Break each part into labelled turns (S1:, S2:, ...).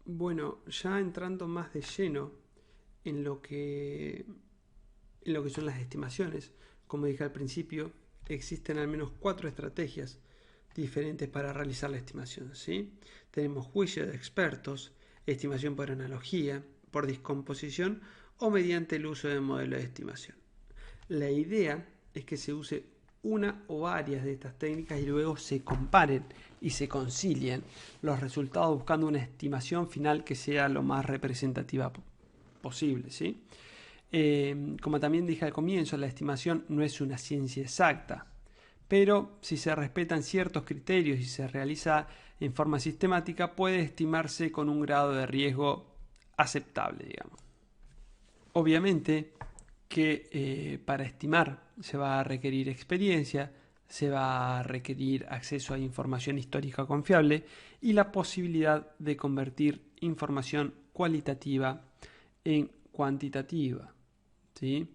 S1: Bueno, ya entrando más de lleno en en lo que son las estimaciones, como dije al principio, existen al menos cuatro estrategias diferentes para realizar la estimación, ¿sí? Tenemos juicio de expertos, estimación por analogía, por descomposición o mediante el uso de modelo de estimación. La idea es que se use una o varias de estas técnicas y luego se comparen y se concilien los resultados buscando una estimación final que sea lo más representativa posible, ¿sí? Como también dije al comienzo, la estimación no es una ciencia exacta, pero si se respetan ciertos criterios y se realiza en forma sistemática, puede estimarse con un grado de riesgo aceptable, digamos. Obviamente que para estimar se va a requerir experiencia, se va a requerir acceso a información histórica confiable y la posibilidad de convertir información cualitativa en cuantitativa, ¿sí?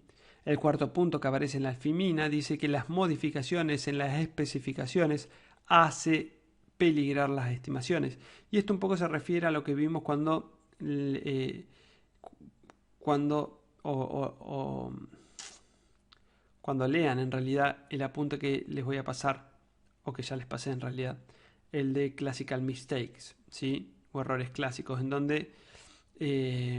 S1: El cuarto punto que aparece en la alfimina dice que las modificaciones en las especificaciones hace peligrar las estimaciones. Y esto un poco se refiere a lo que vimos cuando cuando lean en realidad el apunte que les voy a pasar, o que ya les pasé en realidad, el de Classical Mistakes, ¿sí? O errores clásicos, eh,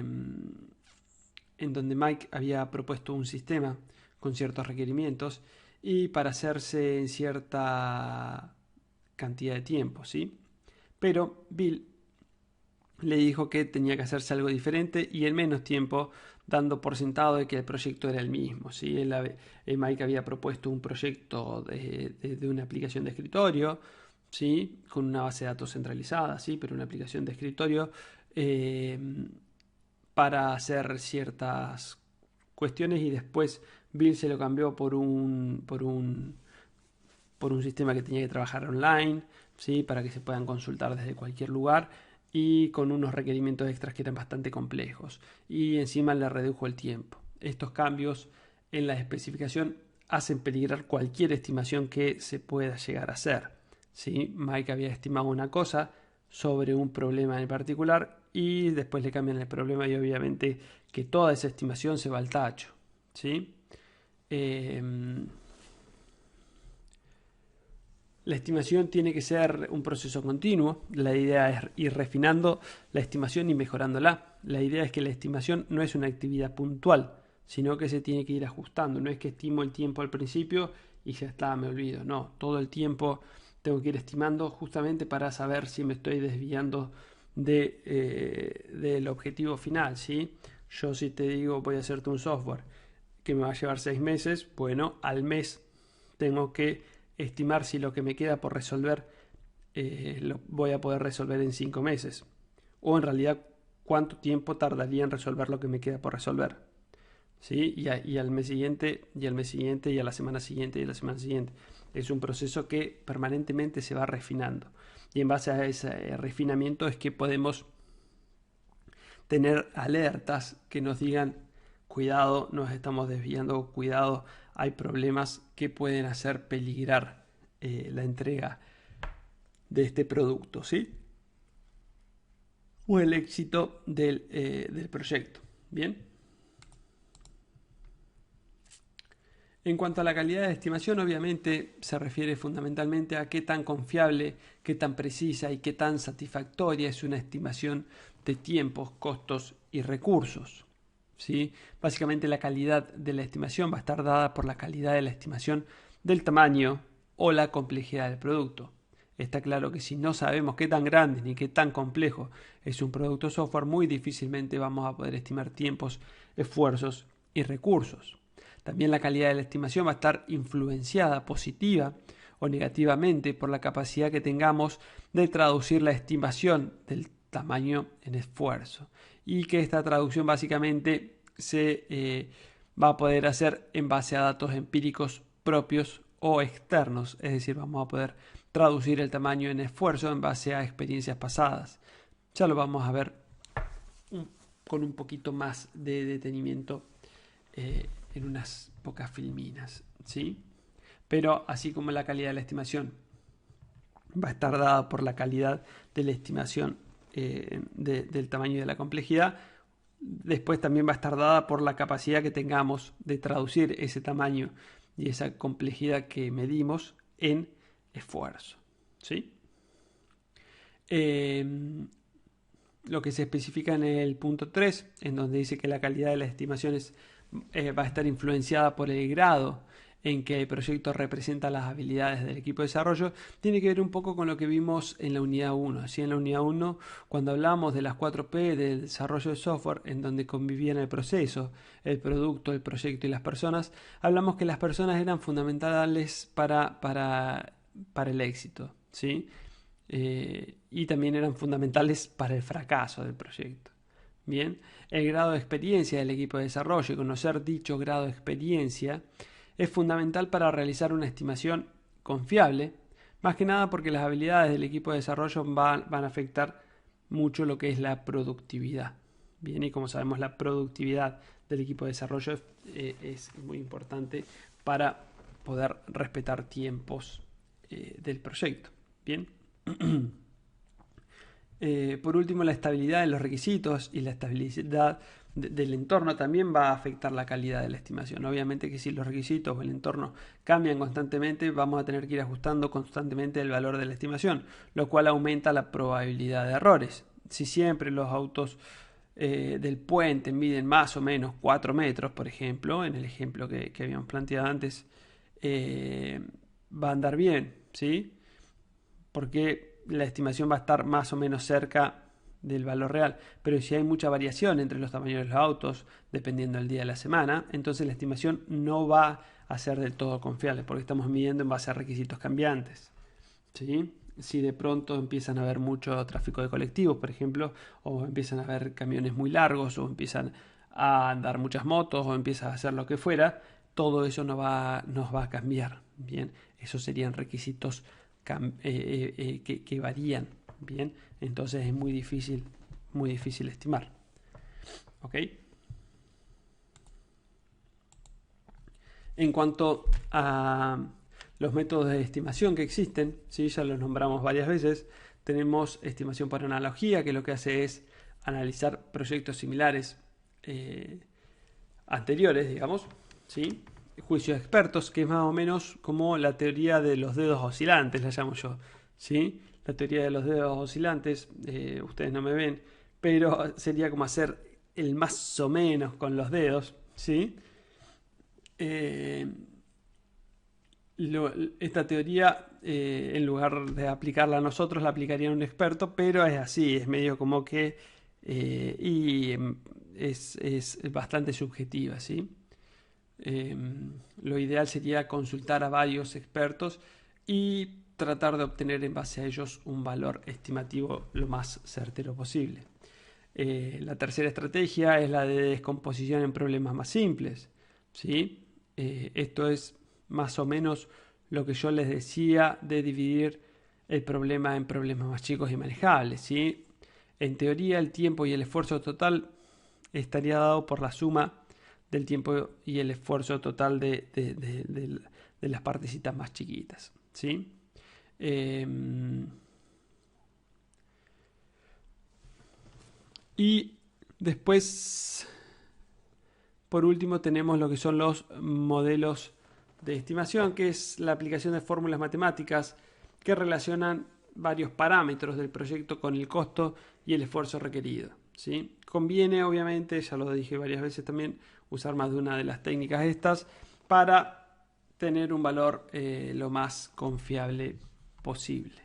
S1: en donde Mike había propuesto un sistema con ciertos requerimientos y para hacerse en cierta cantidad de tiempo, ¿sí? Pero Bill le dijo que tenía que hacerse algo diferente y en menos tiempo, dando por sentado de que el proyecto era el mismo, ¿sí? Mike había propuesto un proyecto de una aplicación de escritorio, ¿sí? Con una base de datos centralizada, ¿sí? Pero una aplicación de escritorio eh, para hacer ciertas cuestiones y después Bill se lo cambió por un sistema que tenía que trabajar online, ¿sí? Para que se puedan consultar desde cualquier lugar y con unos requerimientos extras que eran bastante complejos. Y encima le redujo el tiempo. Estos cambios en la especificación hacen peligrar cualquier estimación que se pueda llegar a hacer, ¿sí? Mike había estimado una cosa sobre un problema en particular y después le cambian el problema y obviamente que toda esa estimación se va al tacho, ¿sí? Eh, la estimación tiene que ser un proceso continuo. La idea es ir refinando la estimación y mejorándola. La idea es que la estimación no es una actividad puntual, sino que se tiene que ir ajustando. No es que estimo el tiempo al principio y ya está, me olvido. No, todo el tiempo tengo que ir estimando justamente para saber si me estoy desviando del objetivo final, ¿sí? Yo si te digo voy a hacerte un software que me va a llevar 6 meses, bueno, al mes tengo que estimar si lo que me queda por resolver lo voy a poder resolver en 5 meses. O en realidad, cuánto tiempo tardaría en resolver lo que me queda por resolver. ¿Sí? Y al mes siguiente, y al mes siguiente, y a la semana siguiente, y a la semana siguiente. Es un proceso que permanentemente se va refinando. Y en base a ese refinamiento es que podemos tener alertas que nos digan, cuidado, nos estamos desviando, cuidado, hay problemas que pueden hacer peligrar la entrega de este producto, ¿sí? O el éxito del proyecto. Bien. En cuanto a la calidad de estimación, obviamente se refiere fundamentalmente a qué tan confiable, qué tan precisa y qué tan satisfactoria es una estimación de tiempos, costos y recursos, ¿sí? Básicamente la calidad de la estimación va a estar dada por la calidad de la estimación del tamaño o la complejidad del producto. Está claro que si no sabemos qué tan grande ni qué tan complejo es un producto software, muy difícilmente vamos a poder estimar tiempos, esfuerzos y recursos. También la calidad de la estimación va a estar influenciada positiva o negativamente por la capacidad que tengamos de traducir la estimación del tamaño en esfuerzo. Y que esta traducción básicamente se va a poder hacer en base a datos empíricos propios o externos. Es decir, vamos a poder traducir el tamaño en esfuerzo en base a experiencias pasadas. Ya lo vamos a ver con un poquito más de detenimiento en unas pocas filminas, ¿sí? Pero así como la calidad de la estimación va a estar dada por la calidad de la estimación del tamaño y de la complejidad. Después también va a estar dada por la capacidad que tengamos de traducir ese tamaño y esa complejidad que medimos en esfuerzo, ¿sí? Lo que se especifica en el punto 3, en donde dice que la calidad de las estimaciones va a estar influenciada por el grado en que el proyecto representa las habilidades del equipo de desarrollo, tiene que ver un poco con lo que vimos en la unidad 1. Así, en la unidad 1, cuando hablamos de las 4P del desarrollo de software, en donde convivían el proceso, el producto, el proyecto y las personas, hablamos que las personas eran fundamentales para el éxito, ¿sí? Y también eran fundamentales para el fracaso del proyecto. Bien, el grado de experiencia del equipo de desarrollo y conocer dicho grado de experiencia es fundamental para realizar una estimación confiable, más que nada porque las habilidades del equipo de desarrollo van a afectar mucho lo que es la productividad. Bien, y como sabemos, la productividad del equipo de desarrollo es muy importante para poder respetar tiempos del proyecto. Bien. Por último, la estabilidad de los requisitos y la estabilidad del entorno también va a afectar la calidad de la estimación. Obviamente que si los requisitos o el entorno cambian constantemente, vamos a tener que ir ajustando constantemente el valor de la estimación, lo cual aumenta la probabilidad de errores. Si siempre los autos del puente miden más o menos 4 metros, por ejemplo, en el ejemplo que habíamos planteado antes, va a andar bien, ¿sí? Porque la estimación va a estar más o menos cerca del valor real. Pero si hay mucha variación entre los tamaños de los autos, dependiendo del día de la semana, entonces la estimación no va a ser del todo confiable, porque estamos midiendo en base a requisitos cambiantes, ¿sí? Si de pronto empiezan a haber mucho tráfico de colectivos, por ejemplo, o empiezan a haber camiones muy largos, o empiezan a andar muchas motos, o empieza a hacer lo que fuera, todo eso nos va a cambiar. Bien, esos serían requisitos que varían. Bien, entonces es muy difícil estimar. ¿Ok? En cuanto a los métodos de estimación que existen, ¿sí? Ya los nombramos varias veces. Tenemos estimación por analogía, que lo que hace es analizar proyectos similares anteriores, digamos, ¿sí? Juicio de expertos, que es más o menos como la teoría de los dedos oscilantes, la llamo yo, ¿sí? La teoría de los dedos oscilantes, ustedes no me ven, pero sería como hacer el más o menos con los dedos, ¿sí? Esta teoría, en lugar de aplicarla a nosotros, la aplicaría a un experto, pero es así, es medio como que es bastante subjetiva, ¿sí? Lo ideal sería consultar a varios expertos y tratar de obtener en base a ellos un valor estimativo lo más certero posible. La tercera estrategia es la de descomposición en problemas más simples, ¿sí? Esto es más o menos lo que yo les decía de dividir el problema en problemas más chicos y manejables, ¿sí? En teoría, el tiempo y el esfuerzo total estaría dado por la suma del tiempo y el esfuerzo total de las partecitas más chiquitas, ¿sí? Y después, por último, tenemos lo que son los modelos de estimación, que es la aplicación de fórmulas matemáticas que relacionan varios parámetros del proyecto con el costo y el esfuerzo requerido, ¿sí? Conviene, obviamente, ya lo dije varias veces también, usar más de una de las técnicas estas para tener un valor lo más confiable posible.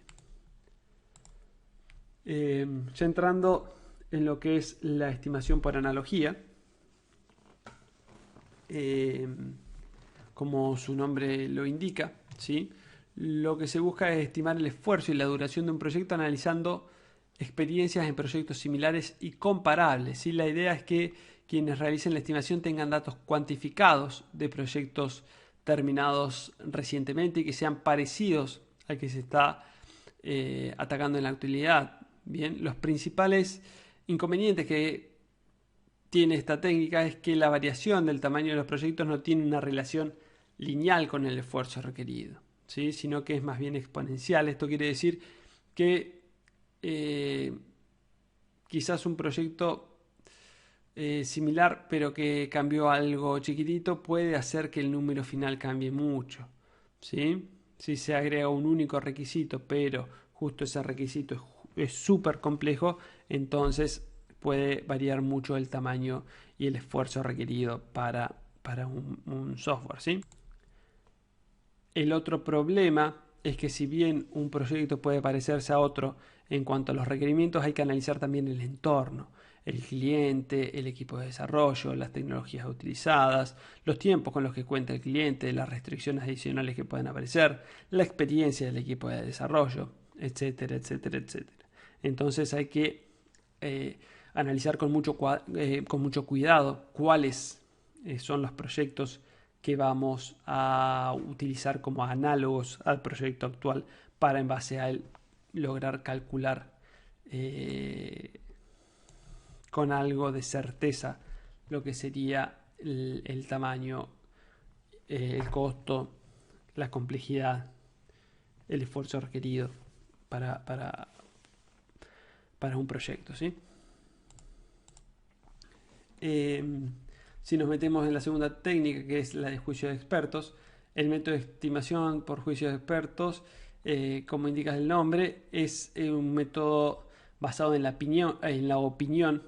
S1: Ya entrando en lo que es la estimación por analogía, como su nombre lo indica, ¿sí? Lo que se busca es estimar el esfuerzo y la duración de un proyecto analizando experiencias en proyectos similares y comparables, ¿sí? La idea es que quienes realicen la estimación tengan datos cuantificados de proyectos terminados recientemente y que sean parecidos al que se está atacando en la actualidad. Bien, los principales inconvenientes que tiene esta técnica es que la variación del tamaño de los proyectos no tiene una relación lineal con el esfuerzo requerido, ¿sí? Sino que es más bien exponencial. Esto quiere decir que quizás un proyecto similar, pero que cambió algo chiquitito, puede hacer que el número final cambie mucho, ¿sí? Si se agrega un único requisito, pero justo ese requisito es súper complejo, entonces puede variar mucho el tamaño y el esfuerzo requerido para un software, ¿sí? El otro problema es que si bien un proyecto puede parecerse a otro en cuanto a los requerimientos, hay que analizar también el entorno, el cliente, el equipo de desarrollo, las tecnologías utilizadas, los tiempos con los que cuenta el cliente, las restricciones adicionales que pueden aparecer, la experiencia del equipo de desarrollo, etcétera, etcétera, etcétera. Entonces hay que analizar con mucho cuidado cuáles son los proyectos que vamos a utilizar como análogos al proyecto actual para en base a él lograr calcular con algo de certeza lo que sería el tamaño, el costo, la complejidad, el esfuerzo requerido para un proyecto, ¿sí? Si nos metemos en la segunda técnica, que es la de juicio de expertos, el método de estimación por juicio de expertos, como indica el nombre, es un método basado en la opinión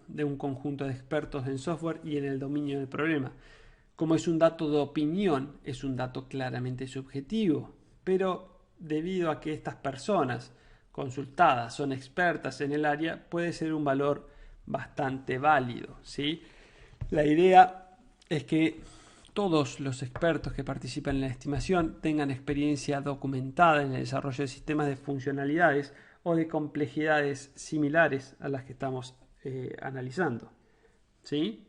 S1: de un conjunto de expertos en software y en el dominio del problema. Como es un dato de opinión, es un dato claramente subjetivo, pero debido a que estas personas consultadas son expertas en el área, puede ser un valor bastante válido, ¿sí? La idea es que todos los expertos que participan en la estimación tengan experiencia documentada en el desarrollo de sistemas de funcionalidades o de complejidades similares a las que estamos analizando, ¿sí?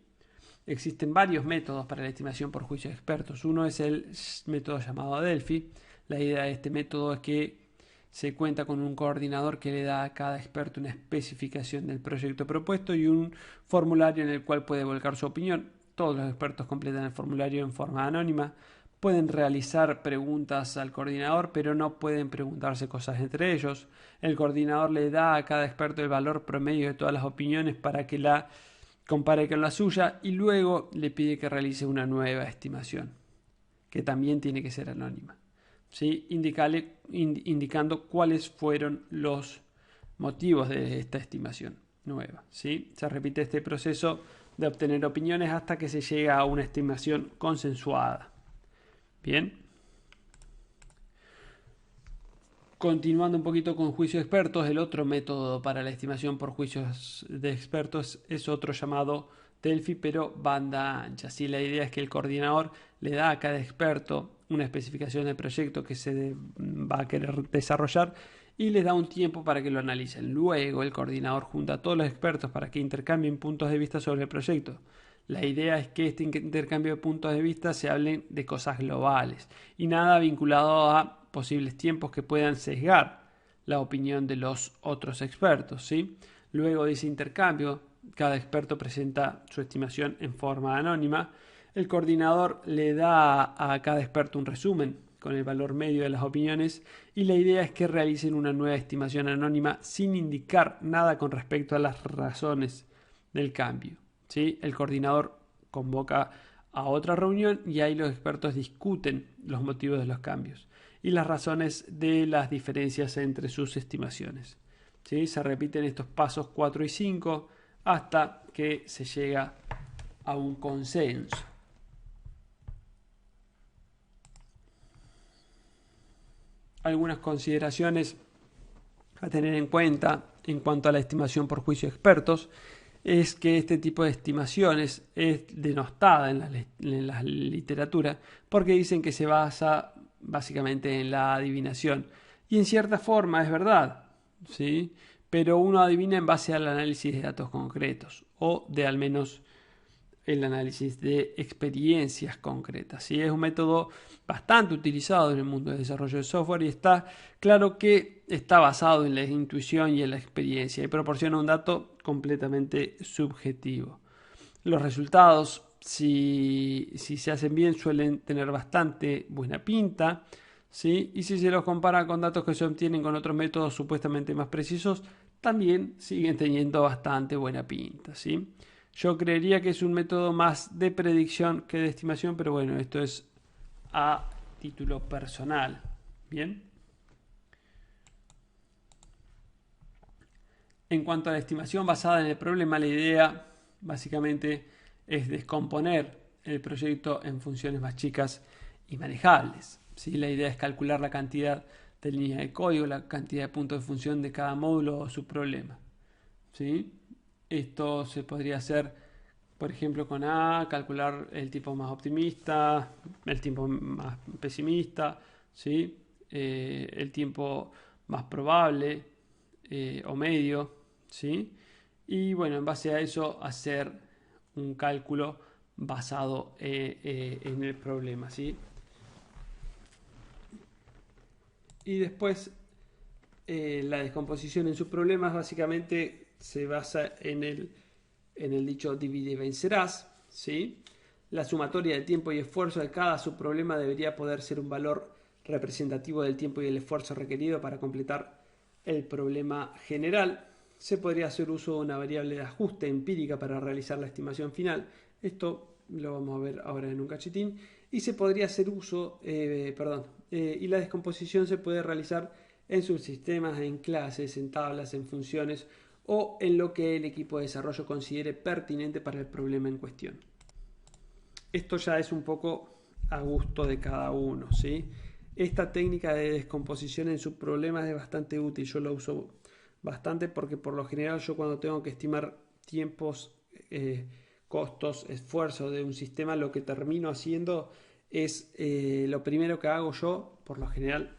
S1: Existen varios métodos para la estimación por juicio de expertos. Uno es el método llamado Delphi. La idea de este método es que se cuenta con un coordinador que le da a cada experto una especificación del proyecto propuesto y un formulario en el cual puede volcar su opinión. Todos los expertos completan el formulario en forma anónima. Pueden realizar preguntas al coordinador, pero no pueden preguntarse cosas entre ellos. El coordinador le da a cada experto el valor promedio de todas las opiniones para que la compare con la suya y luego le pide que realice una nueva estimación, que también tiene que ser anónima, ¿sí? Indicando cuáles fueron los motivos de esta estimación nueva, ¿sí? Se repite este proceso de obtener opiniones hasta que se llega a una estimación consensuada. Bien. Continuando un poquito con juicio de expertos, el otro método para la estimación por juicios de expertos es otro llamado Delphi, pero banda ancha. ¿Sí? La idea es que el coordinador le da a cada experto una especificación del proyecto que se va a querer desarrollar y les da un tiempo para que lo analicen. Luego el coordinador junta a todos los expertos para que intercambien puntos de vista sobre el proyecto. La idea es que este intercambio de puntos de vista se hablen de cosas globales y nada vinculado a posibles tiempos que puedan sesgar la opinión de los otros expertos, ¿sí? Luego de ese intercambio, cada experto presenta su estimación en forma anónima. El coordinador le da a cada experto un resumen con el valor medio de las opiniones y la idea es que realicen una nueva estimación anónima sin indicar nada con respecto a las razones del cambio, ¿sí? El coordinador convoca a otra reunión y ahí los expertos discuten los motivos de los cambios y las razones de las diferencias entre sus estimaciones, ¿sí? Se repiten estos pasos 4 y 5 hasta que se llega a un consenso. Algunas consideraciones a tener en cuenta en cuanto a la estimación por juicio de expertos es que este tipo de estimaciones es denostada en la literatura porque dicen que se basa básicamente en la adivinación y en cierta forma es verdad, ¿sí? Pero uno adivina en base al análisis de datos concretos o de al menos el análisis de experiencias concretas, ¿sí? Es un método bastante utilizado en el mundo del desarrollo de software y está claro que está basado en la intuición y en la experiencia y proporciona un dato completamente subjetivo. Los resultados, si se hacen bien, suelen tener bastante buena pinta, ¿sí? Y si se los compara con datos que se obtienen con otros métodos supuestamente más precisos, también siguen teniendo bastante buena pinta, ¿sí? Yo creería que es un método más de predicción que de estimación, pero bueno, esto es a título personal. Bien. En cuanto a la estimación basada en el problema, la idea básicamente es descomponer el proyecto en funciones más chicas y manejables. ¿Sí? La idea es calcular la cantidad de líneas de código, la cantidad de puntos de función de cada módulo o subproblema. ¿Sí? Esto se podría hacer, por ejemplo, con A, calcular el tipo más optimista, el tiempo más pesimista, ¿sí? El tiempo más probable o medio, ¿sí? Y bueno, en base a eso hacer un cálculo basado en el problema, ¿sí? Y después la descomposición en sus problemas básicamente se basa en el dicho divide y vencerás, ¿sí? La sumatoria de tiempo y esfuerzo de cada subproblema debería poder ser un valor representativo del tiempo y el esfuerzo requerido para completar el problema general. Se podría hacer uso de una variable de ajuste empírica para realizar la estimación final. Esto lo vamos a ver ahora en un cachitín. Y se podría hacer uso, y la descomposición se puede realizar en subsistemas, en clases, en tablas, en funciones o en lo que el equipo de desarrollo considere pertinente para el problema en cuestión. Esto ya es un poco a gusto de cada uno, ¿sí? Esta técnica de descomposición en subproblemas es bastante útil. Yo la uso bastante porque por lo general yo cuando tengo que estimar tiempos, costos, esfuerzos de un sistema, lo que termino haciendo es, lo primero que hago yo, por lo general,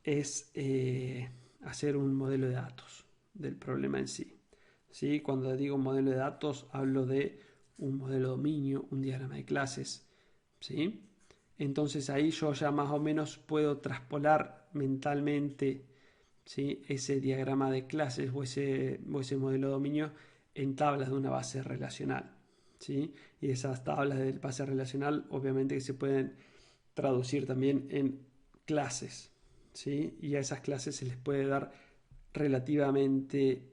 S1: es hacer un modelo de datos del problema en sí. ¿Sí? Cuando digo modelo de datos, hablo de un modelo de dominio, un diagrama de clases. ¿Sí? Entonces ahí yo ya más o menos puedo traspolar mentalmente, ¿sí? Ese diagrama de clases o ese modelo de dominio en tablas de una base relacional. ¿Sí? Y esas tablas de base relacional obviamente que se pueden traducir también en clases. ¿Sí? Y a esas clases se les puede dar relativamente,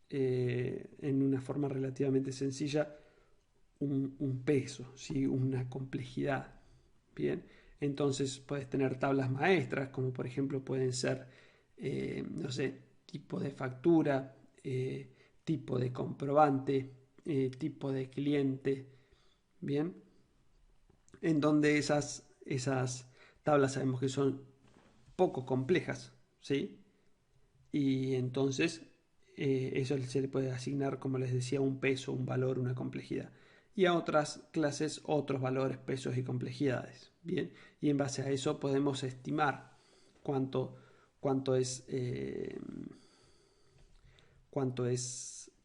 S1: en una forma relativamente sencilla, un peso, ¿sí? Una complejidad. Bien, entonces puedes tener tablas maestras, como por ejemplo pueden ser, no sé, tipo de factura, tipo de comprobante, tipo de cliente. Bien, en donde esas tablas sabemos que son poco complejas, ¿sí? Y entonces eso se le puede asignar, como les decía, un peso, un valor, una complejidad. Y a otras clases otros valores, pesos y complejidades. Bien, y en base a eso podemos estimar cuánto es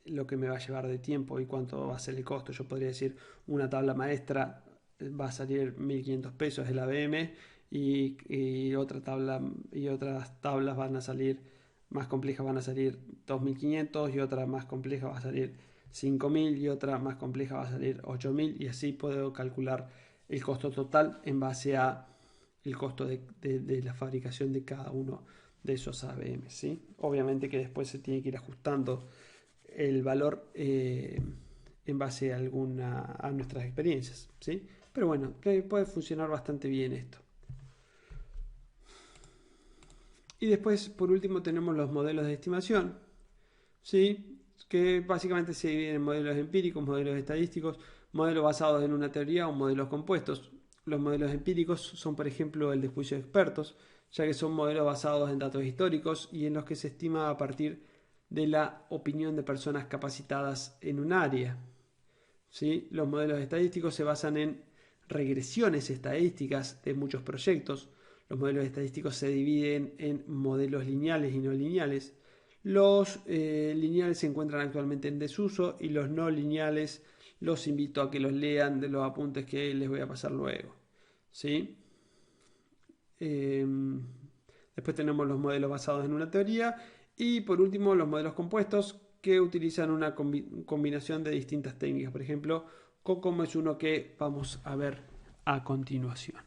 S1: lo que me va a llevar de tiempo y cuánto va a ser el costo. Yo podría decir, una tabla maestra va a salir 1.500 pesos el ABM y otra tabla y otras tablas van a salir más complejas, van a salir 2.500 y otra más compleja va a salir 5.000 y otra más compleja va a salir 8.000 y así puedo calcular el costo total en base a el costo de la fabricación de cada uno de esos ABM, ¿sí? Obviamente que después se tiene que ir ajustando el valor en base a nuestras experiencias, ¿sí? Pero bueno, puede funcionar bastante bien esto. Y después, por último, tenemos los modelos de estimación, ¿sí? Que básicamente se dividen en modelos empíricos, modelos estadísticos, modelos basados en una teoría o modelos compuestos. Los modelos empíricos son, por ejemplo, el de juicio de expertos, ya que son modelos basados en datos históricos y en los que se estima a partir de la opinión de personas capacitadas en un área. ¿Sí? Los modelos estadísticos se basan en regresiones estadísticas de muchos proyectos. Los modelos estadísticos se dividen en modelos lineales y no lineales. Los lineales se encuentran actualmente en desuso y los no lineales los invito a que los lean de los apuntes que les voy a pasar luego. ¿Sí? Después tenemos los modelos basados en una teoría y por último los modelos compuestos que utilizan una combinación de distintas técnicas. Por ejemplo, COCOMO es uno que vamos a ver a continuación.